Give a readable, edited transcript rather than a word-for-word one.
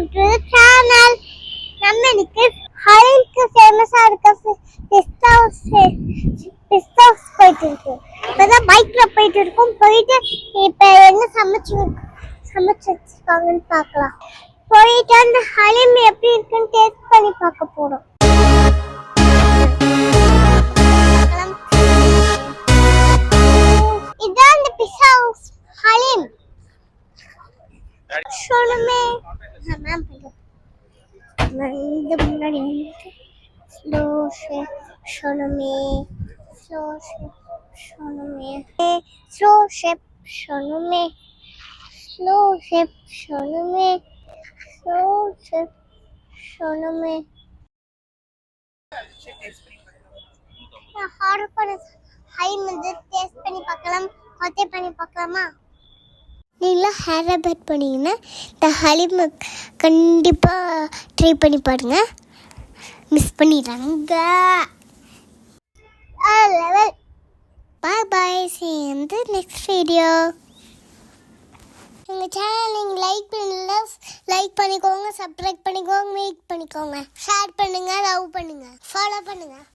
Welcome to channel. நம்ம இன்னைக்கு ஹலிம்க்கு ஃபேமஸா இருக்க பிஸ்தா ஹவுஸ் போயிட்டு இருக்கோம். இப்பதான் பைக்ல போயிட்டு இருக்கோம். போயிட்டு இப்ப என்ன சமைச்சு வச்சிருக்காங்கன்னு பார்க்கலாம். போயிட்டு அந்த ஹலிம் எப்படி இருக்குன்னு டேஸ்ட் பண்ணி பார்க்க போறோம். இதான் அந்த பிஸ்தா ஹவுஸ் ஹலிம். சொல்லுமே மேம் இந்த முன்னாடி ஸ்லோ ஷேப் சொல்லுமே ஸ்லோ ஷேப் சொல்லுமே ஸ்லோ ஷேப் சொல்லுமே ஸ்லோ ஷேப் சொல்லுமே ஸ்லோ ஷேப் சொல்லுமே ஆர்டர் பண்ண ஹை வந்து டேஸ்ட் பண்ணி பார்க்கலாம். ஹோட்டே பண்ணி பார்க்கலாமா? நீங்களாம் ஹேர் பேட் பண்ணிங்கன்னா இந்த ஹலிம் கண்டிப்பாக ட்ரை பண்ணி பாருங்க. மிஸ் பண்ணிடுறாங்க. பாய் பாய். சேர்ந்து நெக்ஸ்ட் வீடியோ. எங்கள் சேனல் நீங்கள் லைக் பண்ணிக்கோங்க, சப்ஸ்கிரைப் பண்ணிக்கோங்க, மீட் பண்ணிக்கோங்க, ஷேர் பண்ணுங்கள், லவ் பண்ணுங்கள், ஃபாலோ பண்ணுங்கள்.